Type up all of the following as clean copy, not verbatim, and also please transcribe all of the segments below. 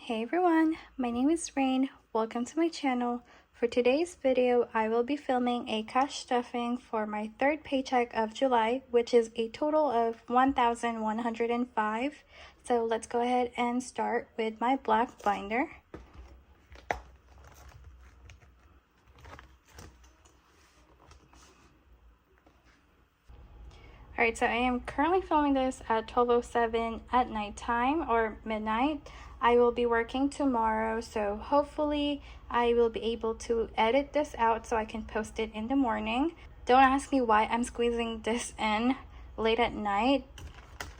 Hey everyone, my name is Rain. Welcome to my channel. For today's video, I will be filming a cash stuffing for my third paycheck of July, which is a total of $1,105. So let's go ahead and start with my black binder. Alright, so I am currently filming this at 12:07 at nighttime or midnight. I will be working tomorrow, so hopefully I will be able to edit this out so I can post it in the morning. Don't ask me why I'm squeezing this in late at night.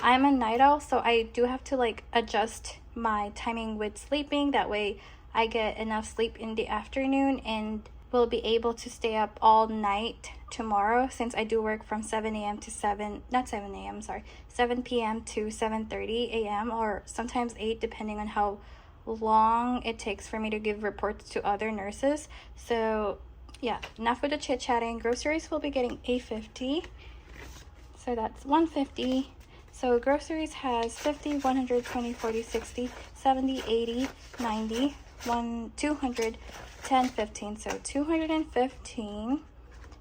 I'm a night owl, so I do have to adjust my timing with sleeping. That way I get enough sleep in the afternoon and will be able to stay up all night tomorrow, since I do work from 7 p.m. to 7 p.m. to 7:30 a.m. or sometimes 8, depending on how long it takes for me to give reports to other nurses. So yeah, enough with the chit-chatting. Groceries will be getting $8.50, so that's $150. So groceries has 50, 100, 20, 40, 60, 70, 80, 90, 200, 10, 15. So 215.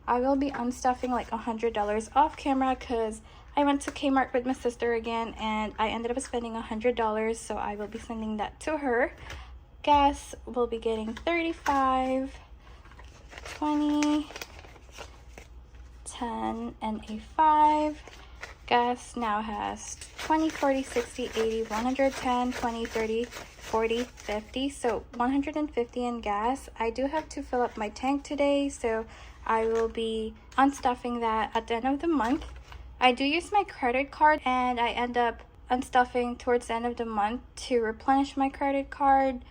I will be unstuffing like $100 off camera because I went to Kmart with my sister again and I ended up spending $100, so I will be sending that to her. Gas will be getting 35, 20, 10, and a 5. Gas now has 20, 40, 60, 80, 110, 20, 30, 40, 50. So 150 in gas. I do have to fill up my tank today, so I will be unstuffing that at the end of the month. I do use my credit card and I end up unstuffing towards the end of the month to replenish my credit card.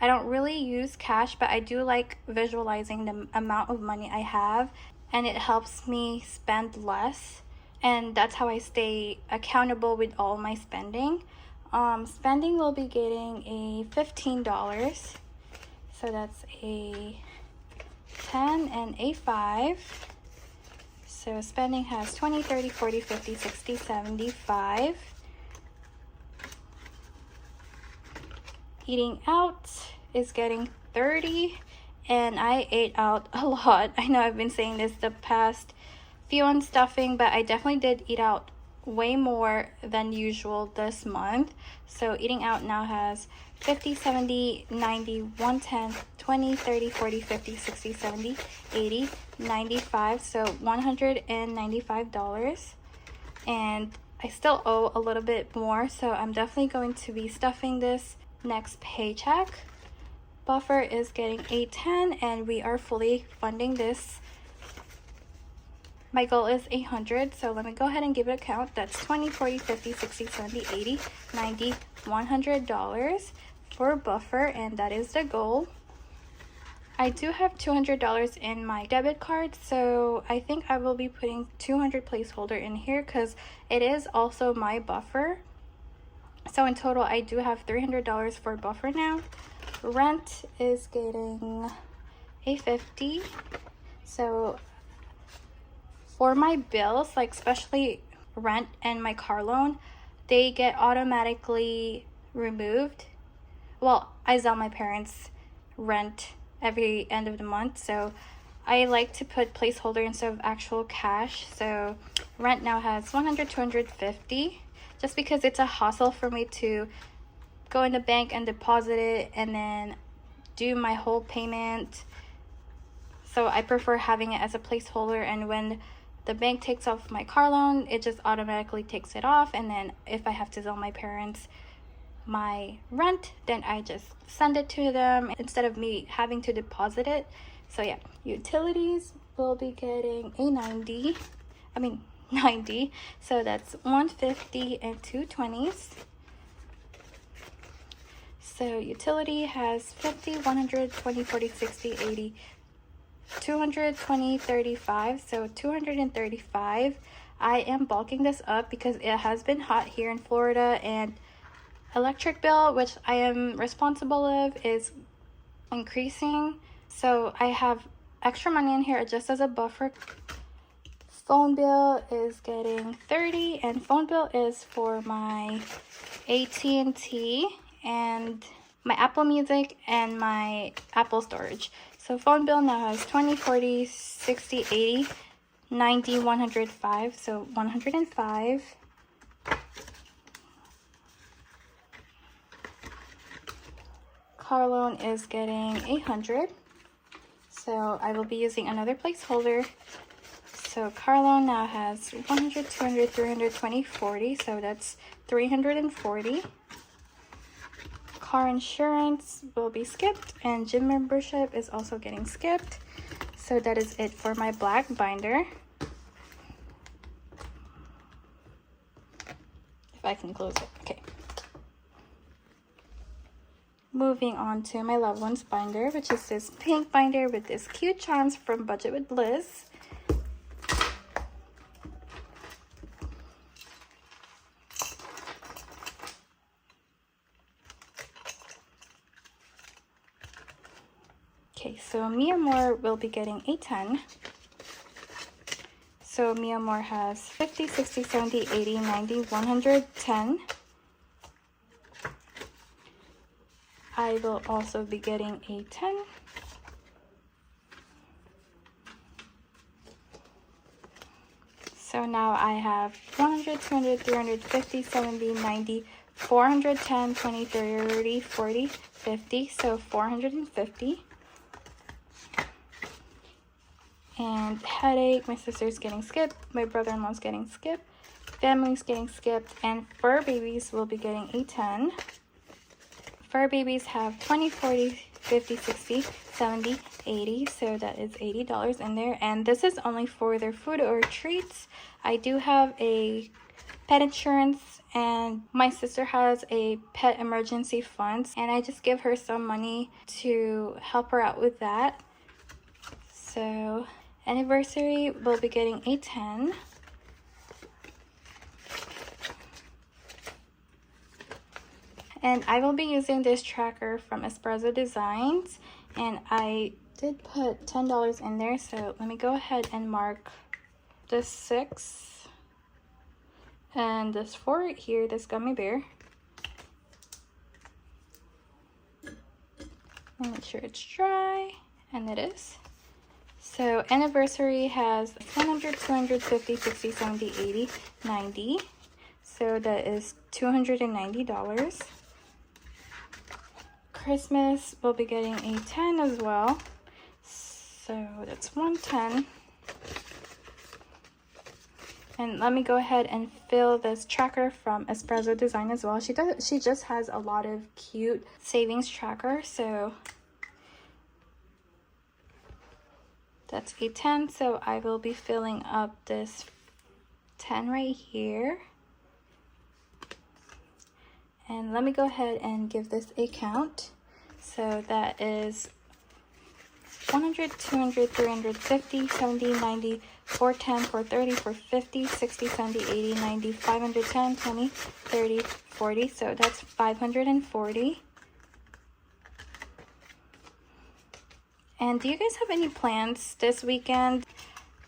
I don't really use cash, but I do like visualizing the amount of money I have, and it helps me spend less. And that's how I stay accountable with all my spending. Spending will be getting a $15. So that's a 10 and a 5. So spending has 20, 30, 40, 50, 60, 75. Eating out is getting 30. And I ate out a lot. I know I've been saying this the past few on stuffing, but I definitely did eat out way more than usual this month. So eating out now has 50, 70, 90, 110, 20, 30, 40, 50, 60, 70, 80, 95. So $195. And I still owe a little bit more, so I'm definitely going to be stuffing this next paycheck. Buffer is getting $810 and we are fully funding this. My goal is 800, so let me go ahead and give it a count. That's 20, 40, 50, 60, 70, 80, 90, $100 for buffer, and that is the goal. I do have $200 in my debit card, so I think I will be putting 200 placeholder in here because it is also my buffer. So in total, I do have $300 for buffer now. Rent is getting $850. So for my bills, like especially rent and my car loan, they get automatically removed. Well, I sell my parents' rent every end of the month, so I like to put placeholder instead of actual cash. So rent now has 100, 250, just because it's a hassle for me to go in the bank and deposit it and then do my whole payment. So I prefer having it as a placeholder, and when the bank takes off my car loan, it just automatically takes it off, and then if I have to tell my parents my rent, then I just send it to them instead of me having to deposit it. So yeah, utilities will be getting a 90, so that's 150 and 220s. So utility has 50, 100, 20, 40, 60, 80, 220, 35, so 235. I am bulking this up because it has been hot here in Florida, and electric bill, which I am responsible of, is increasing. So I have extra money in here just as a buffer. Phone bill is getting 30, and phone bill is for my AT&T, and my Apple Music, and my Apple storage. So phone bill now has 20, 40, 60, 80, 90, 105. So 105. Car loan is getting 800. So I will be using another placeholder. So car loan now has 100, 200, 300, 20, 40. So that's 340. Car insurance will be skipped, and gym membership is also getting skipped. So that is it for my black binder. If I can close it, okay. Moving on to my loved ones binder, which is this pink binder with this cute charms from Budget with Bliss. Okay, so Mia Moore will be getting a 10. So Mia Moore has 50, 60, 70, 80, 90, 110. I will also be getting a 10. So now I have 100, 200, 350, 70, 90, 410, 20, 30, 40, 50. So 450. And headache, my sister's getting skipped, my brother-in-law's getting skipped, family's getting skipped, and fur babies will be getting a 10. Fur babies have 20, 40, 50, 60, 70, 80, so that is $80 in there. And this is only for their food or treats. I do have a pet insurance, and my sister has a pet emergency fund, and I just give her some money to help her out with that. So anniversary will be getting a 10. And I will be using this tracker from Espresso Designs, and I did put $10 in there. So let me go ahead and mark this 6 and this 4 right here, this gummy bear. And make sure it's dry, and it is. So anniversary has 100, 250, 60, 70, 80, 90. So that is $290. Christmas will be getting a 10 as well. So that's 110. And let me go ahead and fill this tracker from Espresso Design as well. She just has a lot of cute savings tracker. So that's a 10, so I will be filling up this 10 right here. And let me go ahead and give this a count. So that is 100, 200, 350, 70, 90, 410, 430, 450, 60, 70, 80, 90, 510, 20, 30, 40. So that's 540. And do you guys have any plans this weekend?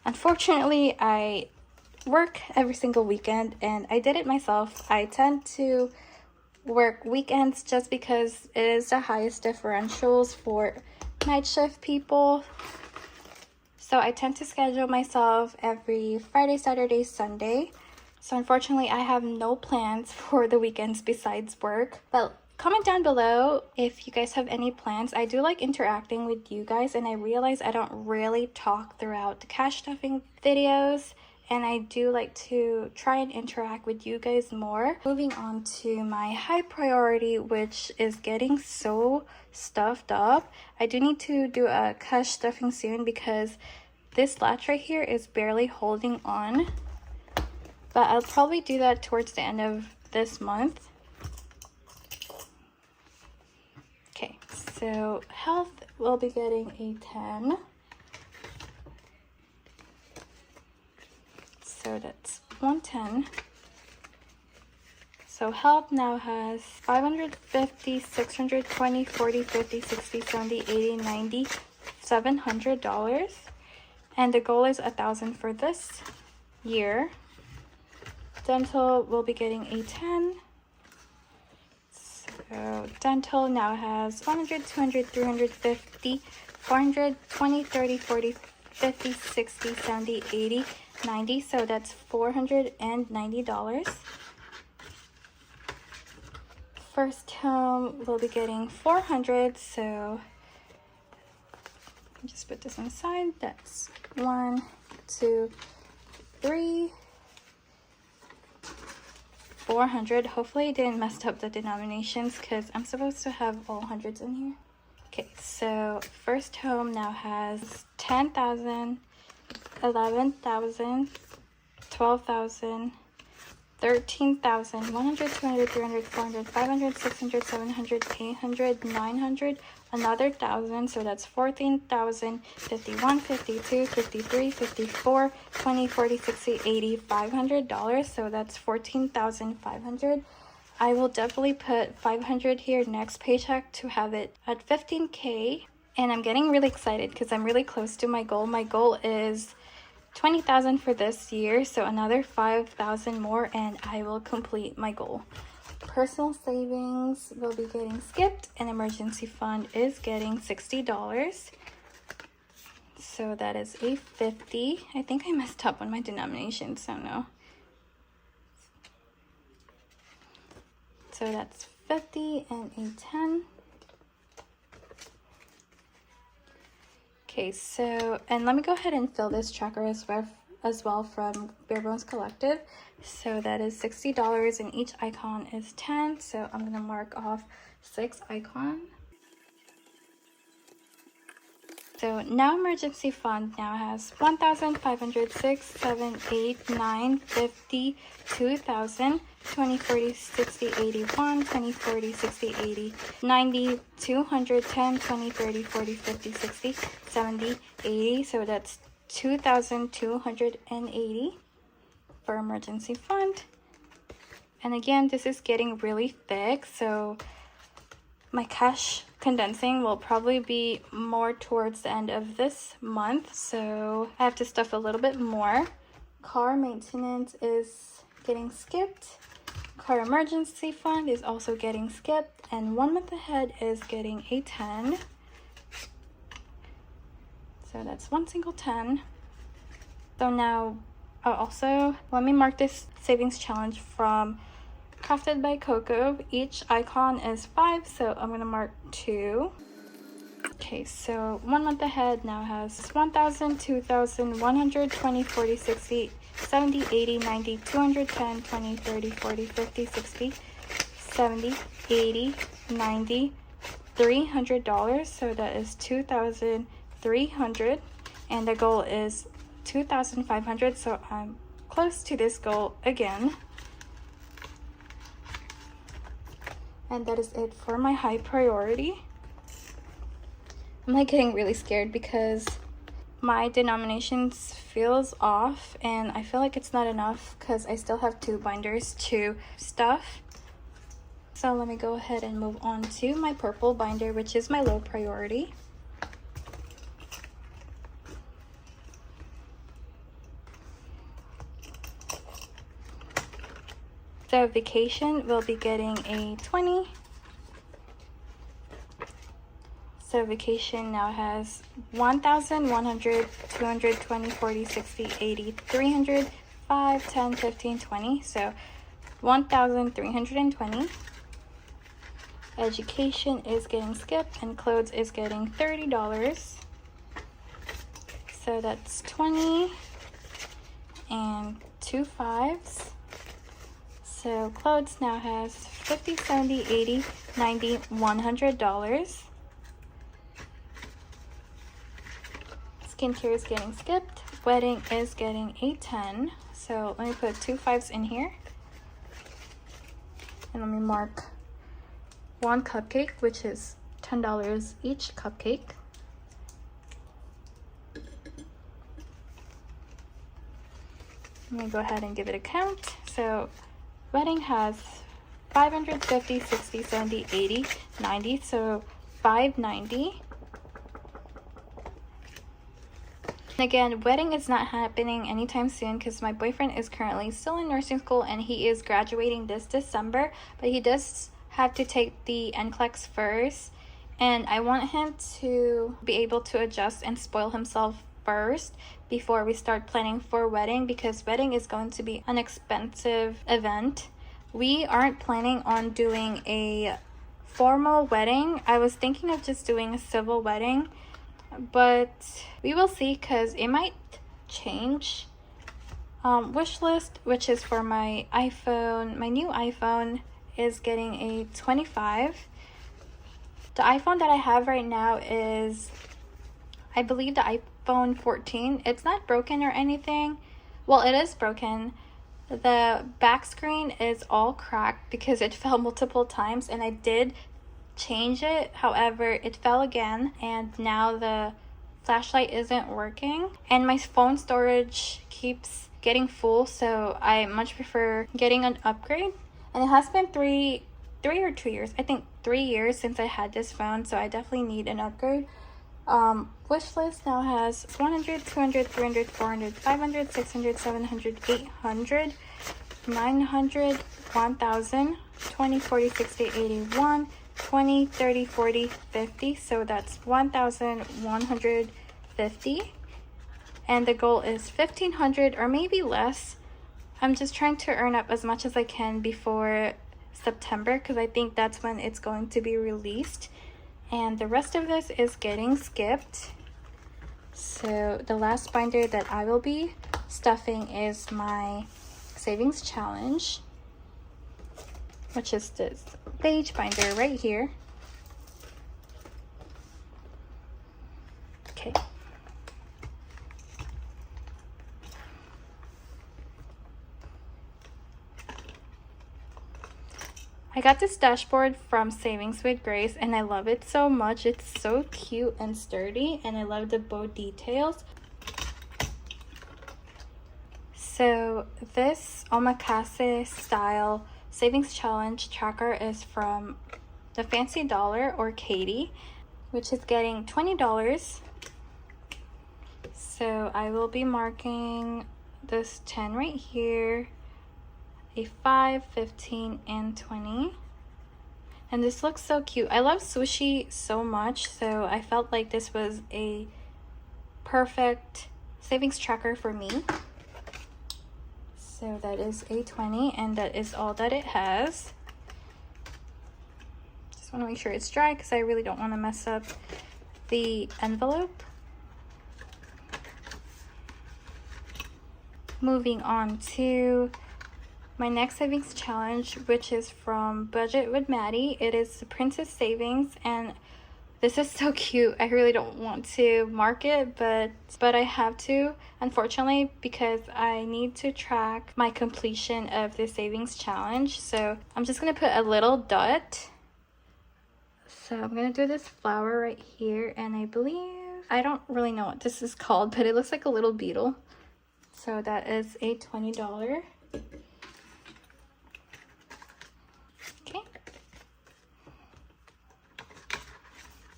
Unfortunately, I work every single weekend, and I did it myself. I tend to work weekends just because it is the highest differentials for night shift people. So I tend to schedule myself every Friday, Saturday, Sunday. So unfortunately, I have no plans for the weekends besides work. But comment down below if you guys have any plans. I do like interacting with you guys, and I realize I don't really talk throughout the cash stuffing videos, and I do like to try and interact with you guys more. Moving on to my high priority, which is getting so stuffed up. I do need to do a cash stuffing soon because this latch right here is barely holding on, but I'll probably do that towards the end of this month. Okay, so health will be getting a 10. So that's 110. So health now has 550, 620, 40, 50, 60, 70, 80, 90, $700. And the goal is 1,000 for this year. Dental will be getting a 10. So So dental now has 100, 200, 350, 400, 20, 30, 40, 50, 60, 70, 80, 90. So that's $490. First home will be getting 400. So just put this on the side. That's 1, 2, 3, 400. Hopefully I didn't mess up the denominations because I'm supposed to have all hundreds in here. Okay, so first home now has 10,000, 11,000, 12,000, 13,000, 100, 200, 300, 400, 500, 600, 700, 800, 900, another 1,000, so that's 14,000, 51, 52, 53, 54, 20, 40, 60, 80, $500, so that's 14,500. I will definitely put 500 here next paycheck to have it at 15K, and I'm getting really excited because I'm really close to my goal. My goal is 20,000 for this year, so another 5,000 more and I will complete my goal. Personal savings will be getting skipped and emergency fund is getting $60. So that is a 50. I think I messed up on my denominations, so no. So that's 50 and a 10. Okay, so, and let me go ahead and fill this tracker as well from Bare Bones Collective. So that is $60 and each icon is 10. So I'm gonna mark off 6 icons. So now emergency fund now has 1,500, 6, 7, 8, 9, 50, 2,000, 20, 40, 60, 81, 20, 40, 60, 80, 90, 200, 10, 20, 30, 40, 50, 60, 70, 80. So that's 2,280 for emergency fund. And again, this is getting really thick, so my cash condensing will probably be more towards the end of this month, so I have to stuff a little bit more. Car maintenance is getting skipped. Car emergency fund is also getting skipped, and 1 month ahead is getting a 10. So that's one single 10. So now also let me mark this savings challenge from Crafted by Coco. Each icon is 5, so I'm gonna mark 2. Okay, so 1 month ahead now has 1,000, 2,000, 100, 20, 40, 60, 70, 80, 90, 210, 20, 30, 40, 50, 60, 70, 80, 90, $300. So that is 2,300, and the goal is 2,500. So I'm close to this goal again. And that is it for my high priority. I'm like getting really scared because my denominations feels off and I feel like it's not enough because I still have 2 binders to stuff. So let me go ahead and move on to my purple binder, which is my low priority. So vacation will be getting a 20. So vacation now has 1,000, 100, 200, 20, 40, 60, 80, 300, 5, 10, 15, 20. So 1,320. Education is getting skipped and clothes is getting $30. So that's 20 and 2 5s. So clothes now has 50, 70, 80, 90, $100. Skincare is getting skipped. Wedding is getting a 10. So let me put 2 5s in here. And let me mark 1 cupcake, which is $10 each cupcake. Let me go ahead and give it a count. So wedding has 550, 60, 70, 80, 90, so 590. Again, wedding is not happening anytime soon because my boyfriend is currently still in nursing school and he is graduating this December, but he does had to take the NCLEX first, and I want him to be able to adjust and spoil himself first before we start planning for wedding, because wedding is going to be an expensive event. We aren't planning on doing a formal wedding. I was thinking of just doing a civil wedding, but we will see because it might change. Wish list, which is for my iPhone. My new iPhone is getting a 25. The iPhone that I have right now is, I believe, the iPhone 14. It's not broken or anything. Well, it is broken. The back screen is all cracked because it fell multiple times, and I did change it. However, it fell again, and now the flashlight isn't working, and my phone storage keeps getting full, so I much prefer getting an upgrade. And it has been three or 2 years, I think 3 years since I had this phone, so I definitely need an upgrade. Wish list now has 100, 200, 300, 400, 500, 600, 700, 800, 900, 1000, 20, 40, 60, 81, 20, 30, 40, 50. So that's 1150. And the goal is 1500 or maybe less. I'm just trying to earn up as much as I can before September, because I think that's when it's going to be released. And the rest of this is getting skipped. So the last binder that I will be stuffing is my savings challenge, which is this beige binder right here. Okay. I got this dashboard from Savings with Grace, and I love it so much. It's so cute and sturdy, and I love the bow details. So this omakase style savings challenge tracker is from the Fancy Dollar, or Katie, which is getting $20. So I will be marking this 10 right here, a 5, 15, and 20. And this looks so cute. I love sushi so much, so I felt like this was a perfect savings tracker for me. So that is a 20, and that is all that it has. Just want to make sure it's dry because I really don't want to mess up the envelope. Moving on to my next savings challenge, which is from Budget with Maddie. It is the Princess Savings, and this is so cute. I really don't want to mark it, but I have to, unfortunately, because I need to track my completion of the savings challenge. So I'm just gonna put a little dot. So I'm gonna do this flower right here, and I believe, I don't really know what this is called, but it looks like a little beetle. So that is a $20.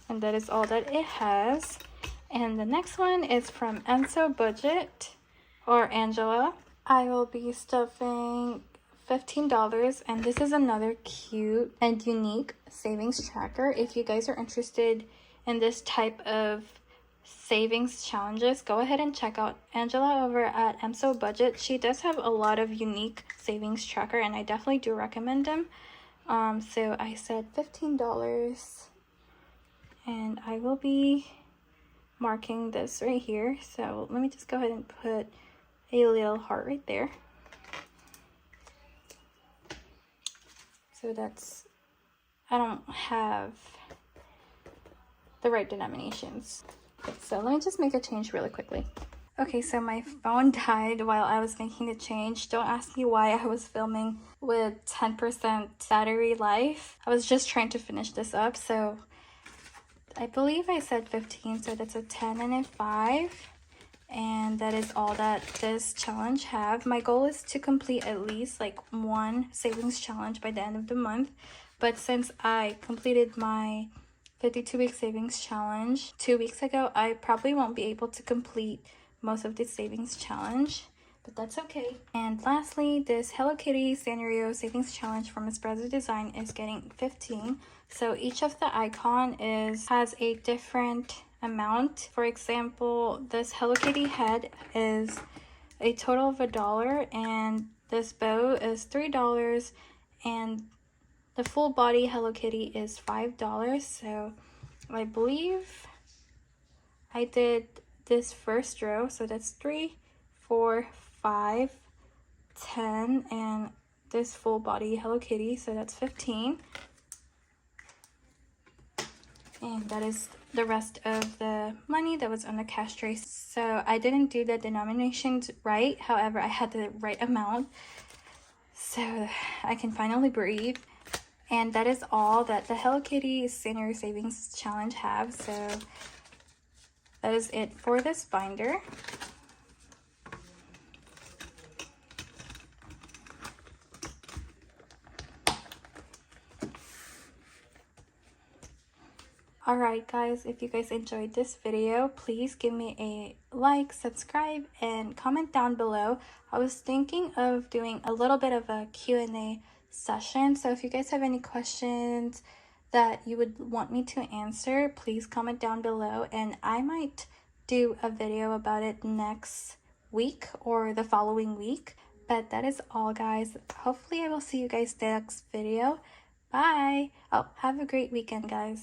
And that is all that it has. And the next one is from Enso Budget, or Angela. I will be stuffing $15, and this is another cute and unique savings tracker. If you guys are interested in this type of savings challenges, go ahead and check out Angela over at Enso Budget. She does have a lot of unique savings tracker, and I definitely do recommend them. So I said $15. And I will be marking this right here. So let me just go ahead and put a little heart right there. So that's, I don't have the right denominations. Okay, so let me just make a change really quickly. Okay, so my phone died while I was making the change. Don't ask me why I was filming with 10% battery life. I was just trying to finish this up, so I believe I said 15, so that's a 10 and a 5. And that is all that this challenge have. My goal is to complete at least like one savings challenge by the end of the month. But since I completed my 52-week savings challenge 2 weeks ago, I probably won't be able to complete most of the savings challenge. but that's okay. And lastly, this Hello Kitty Sanrio Savings Challenge from Espresso Design is getting 15. So each of the icon has a different amount. For example, this Hello Kitty head is a total of $1, and this bow is $3, and the full body Hello Kitty is $5. So I believe I did this first row, so that's 3, 4, 5, 10, and this full body Hello Kitty, so that's 15. And that is the rest of the money that was on the cash tray. So I didn't do the denominations right, however I had the right amount, so I can finally breathe. And that is all that the Hello Kitty Senior Savings Challenge have. So that is it for this binder. Alright guys, if you guys enjoyed this video, please give me a like, subscribe, and comment down below. I was thinking of doing a little bit of a Q&A session, so if you guys have any questions that you would want me to answer, please comment down below, and I might do a video about it next week or the following week. But that is all guys. Hopefully I will see you guys next video. Bye! Oh, have a great weekend guys.